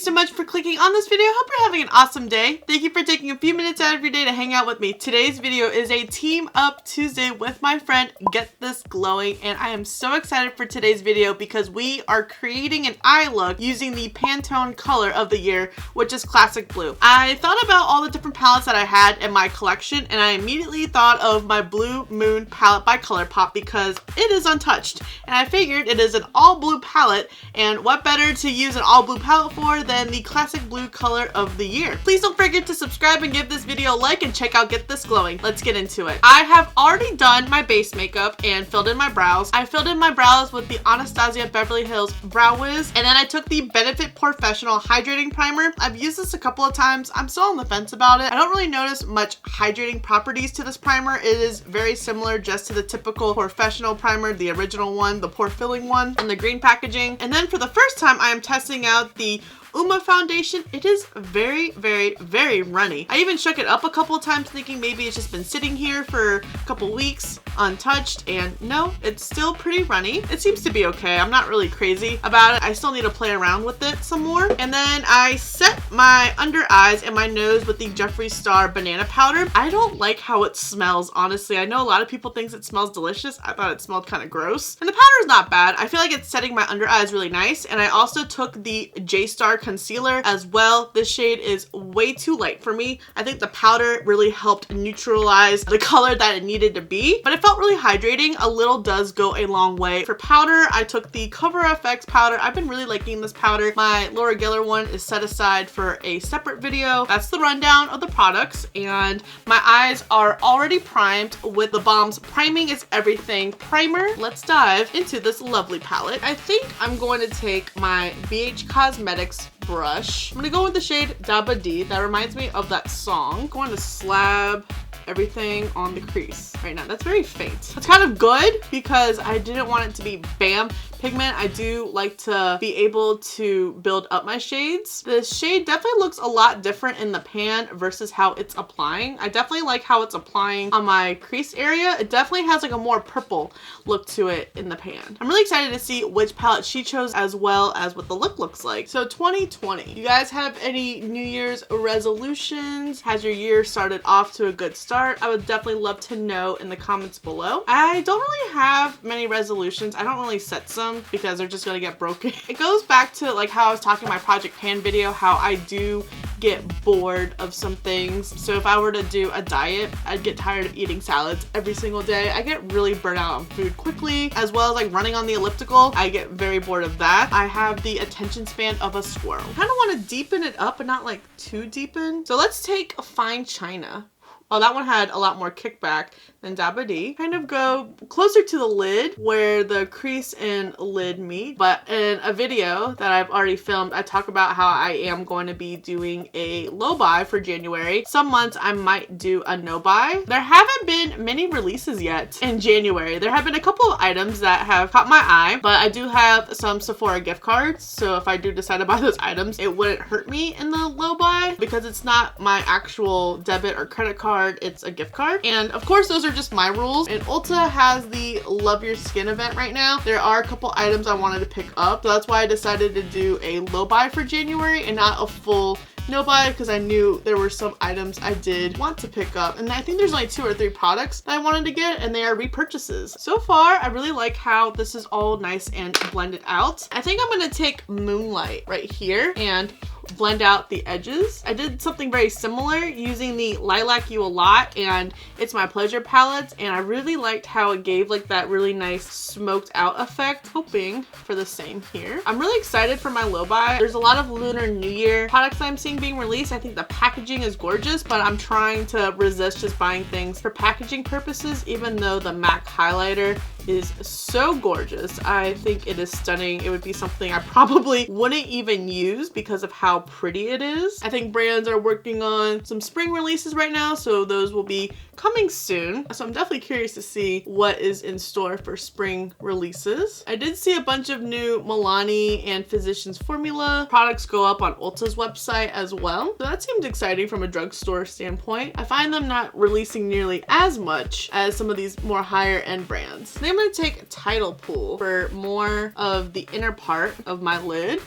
so much for clicking on this video. Hope you're having an awesome day. Thank you for taking a few minutes out of your day to hang out with me. Today's video is a Team Up Tuesday with my friend Get This Glowing, and I am so excited for today's video because we are creating an eye look using the Pantone color of the year, which is classic blue. I thought about all the different palettes that I had in my collection, and I immediately thought of my Blue Moon palette by ColourPop because it is untouched, and I figured it is an all blue palette, and what better to use an all blue palette for than the classic blue color of the year. Please don't forget to subscribe and give this video a like and check out Get This Glowing. Let's get into it. I have already done my base makeup and filled in my brows. I filled in my brows with the Anastasia Beverly Hills Brow Wiz, and then I took the Benefit Professional Hydrating Primer. I've used this a couple of times. I'm still on the fence about it. I don't really notice much hydrating properties to this primer. It is very similar just to the typical Professional primer, the original one, the pore filling one, in the green packaging. And then for the first time, I am testing out the Uma foundation. It is very, very, very runny. I even shook it up a couple of times thinking maybe it's just been sitting here for a couple weeks untouched, and no, it's still pretty runny. It seems to be okay. I'm not really crazy about it. I still need to play around with it some more. And then I set my under eyes and my nose with the Jeffree Star banana powder. I don't like how it smells, honestly. I know a lot of people think it smells delicious. I thought it smelled kind of gross. And the powder is not bad. I feel like it's setting my under eyes really nice. And I also took the J-Star concealer as well. This shade is way too light for me. I think the powder really helped neutralize the color that it needed to be, but it felt really hydrating. A little does go a long way. For powder, I took the Cover FX powder. I've been really liking this powder. My Laura Geller one is set aside for a separate video. That's the rundown of the products, and my eyes are already primed with the Balm's Priming is Everything primer. Let's dive into this lovely palette. I think I'm going to take my BH Cosmetics brush. I'm gonna go with the shade Daba D. That reminds me of that song. I'm going to slab everything on the crease right now. That's very faint. That's kind of good because I didn't want it to be bam pigment. I do like to be able to build up my shades. The shade definitely looks a lot different in the pan versus how it's applying. I definitely like how it's applying on my crease area. It definitely has like a more purple look to it in the pan. I'm really excited to see which palette she chose as well as what the look looks like. So 2020, you guys have any New Year's resolutions? Has your year started off to a good start? I would definitely love to know in the comments below. I don't really have many resolutions. I don't really set some because they're just gonna get broken. It goes back to like how I was talking in my Project Pan video, how I do get bored of some things. So if I were to do a diet, I'd get tired of eating salads every single day. I get really burnt out on food quickly, as well as like running on the elliptical. I get very bored of that. I have the attention span of a squirrel. I kind of want to deepen it up, but not like too deepen. So let's take a Fine China. Oh, that one had a lot more kickback than Daba D. Kind of go closer to the lid where the crease and lid meet. But in a video that I've already filmed, I talk about how I am going to be doing a low buy for January. Some months I might do a no buy. There haven't been many releases yet in January. There have been a couple of items that have caught my eye, but I do have some Sephora gift cards. So if I do decide to buy those items, it wouldn't hurt me in the low buy because it's not my actual debit or credit card. It's a gift card. And of course, those are just my rules. And Ulta has the Love Your Skin event right now. There are a couple items I wanted to pick up. So that's why I decided to do a low buy for January and not a full no buy, because I knew there were some items I did want to pick up. And I think there's only 2 or 3 products that I wanted to get, and they are repurchases. So far, I really like how this is all nice and blended out. I think I'm gonna take Moonlight right here and blend out the edges. I did something very similar using the Lilac You a Lot and It's My Pleasure palettes, and I really liked how it gave like that really nice smoked out effect. Hoping for the same here. I'm really excited for my low buy. There's a lot of Lunar New Year products I'm seeing being released. I think the packaging is gorgeous, but I'm trying to resist just buying things for packaging purposes, even though the MAC highlighter is so gorgeous. I think it is stunning. It would be something I probably wouldn't even use because of how pretty it is. I think brands are working on some spring releases right now, so those will be coming soon. So I'm definitely curious to see what is in store for spring releases. I did see a bunch of new Milani and Physicians Formula products go up on Ulta's website as well. So that seemed exciting from a drugstore standpoint. I find them not releasing nearly as much as some of these more higher end brands. Then I'm going to take Tidal Pool for more of the inner part of my lid.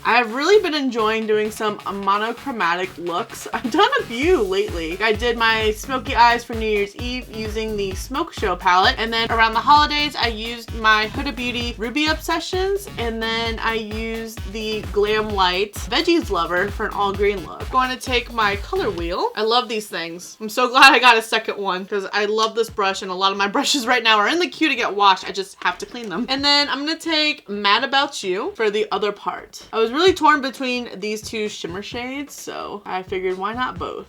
I've really been enjoying doing some monochromatic looks. I've done a few lately. I did my smoky eyes for New Year's Eve using the Smoke Show palette, and then around the holidays I used my Huda Beauty Ruby Obsessions, and then I used the Glam Light Veggies Lover for an all green look. I'm going to take my color wheel. I love these things. I'm so glad I got a second one because I love this brush, and a lot of my brushes right now are in the queue to get washed. I just have to clean them. And then I'm going to take Mad About You for the other part. I was really torn between these two shimmer shades, so I figured why not both.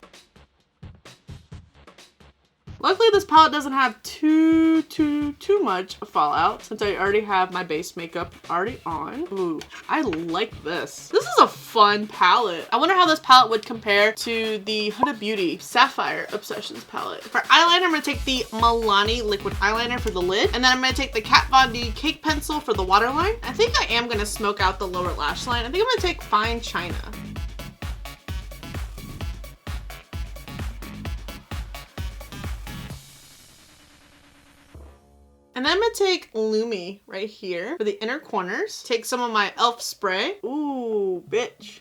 Luckily, this palette doesn't have too much fallout since I already have my base makeup already on. Ooh, I like this. This is a fun palette. I wonder how this palette would compare to the Huda Beauty Sapphire Obsessions palette. For eyeliner, I'm gonna take the Milani liquid eyeliner for the lid, and then I'm gonna take the Kat Von D cake pencil for the waterline. I think I am gonna smoke out the lower lash line. I think I'm gonna take Fine China. And then I'm gonna take Lumi right here for the inner corners. Take some of my e.l.f. spray. Ooh, bitch.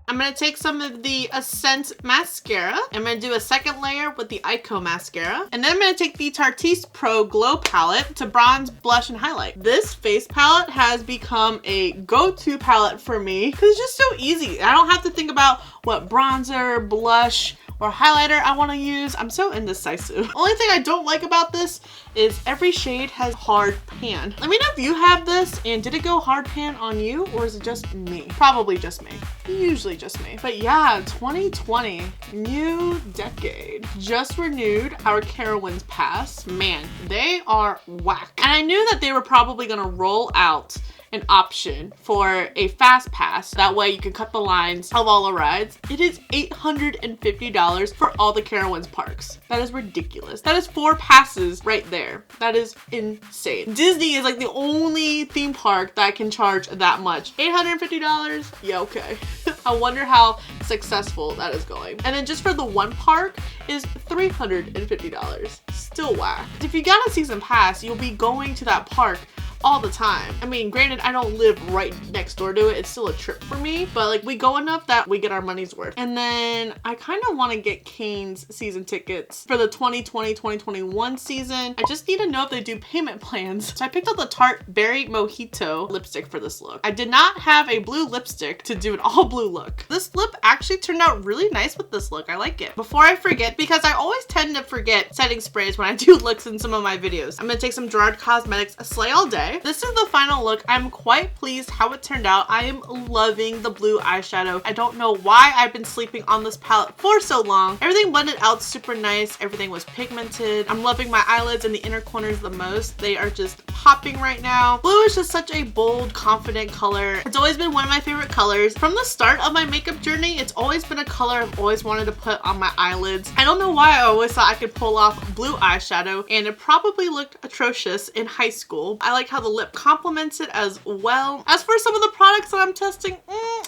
I'm gonna take some of the Ascent mascara. I'm gonna do a second layer with the Ico mascara. And then I'm gonna take the Tarte Pro Glow palette to bronze, blush, and highlight. This face palette has become a go-to palette for me because it's just so easy. I don't have to think about what bronzer, blush, or highlighter I want to use. I'm so indecisive. Only thing I don't like about this is every shade has hard pan. Let me know if you have this and did it go hard pan on you, or is it just me? Probably just me. Usually just me. But yeah, 2020, new decade. Just renewed our Carowinds Pass. Man, they are whack. And I knew that they were probably gonna roll out an option for a fast pass. That way you can cut the lines of all the rides. It is $850 for all the Carowinds parks. That is ridiculous. That is 4 passes right there. That is insane. Disney is like the only theme park that can charge that much. $850? Yeah, okay. I wonder how successful that is going. And then just for the one park is $350. Still whack. If you got a season pass, you'll be going to that park all the time. I mean, granted, I don't live right next door to it. It's still a trip for me, but like we go enough that we get our money's worth. And then I kind of want to get Kane's season tickets for the 2020-2021 season. I just need to know if they do payment plans. So I picked up the Tarte Berry Mojito lipstick for this look. I did not have a blue lipstick to do an all blue look. This lip actually turned out really nice with this look. I like it. Before I forget, because I always tend to forget setting sprays when I do looks in some of my videos, I'm gonna take some Gerard Cosmetics Slay All Day. This is the final look. I'm quite pleased how it turned out. I am loving the blue eyeshadow. I don't know why I've been sleeping on this palette for so long. Everything blended out super nice. Everything was pigmented. I'm loving my eyelids and the inner corners the most. They are just popping right now. Blue is just such a bold, confident color. It's always been one of my favorite colors. From the start of my makeup journey, it's always been a color I've always wanted to put on my eyelids. I don't know why I always thought I could pull off blue eyeshadow, and it probably looked atrocious in high school. I like how the lip complements it as well. As for some of the products that I'm testing,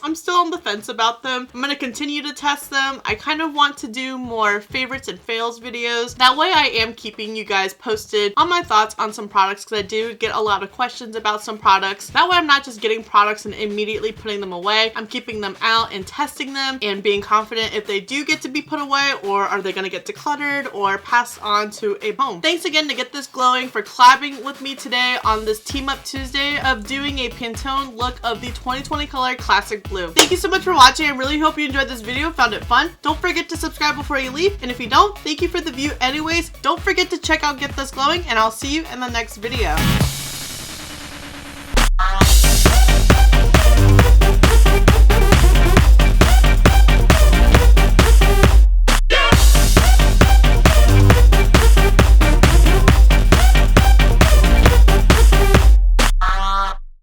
I'm still on the fence about them. I'm gonna continue to test them. I kind of want to do more favorites and fails videos. That way I am keeping you guys posted on my thoughts on some products, because I do get a lot of questions about some products. That way I'm not just getting products and immediately putting them away. I'm keeping them out and testing them and being confident if they do get to be put away, or are they gonna get decluttered or passed on to a home. Thanks again to Get This Glowing for collabing with me today on this Team Up Tuesday of doing a Pantone look of the 2020 color Classic Blue. Thank you so much for watching. I really hope you enjoyed this video, found it fun. Don't forget to subscribe before you leave, and if you don't, thank you for the view anyways. Don't forget to check out Get This Glowing, and I'll see you in the next video.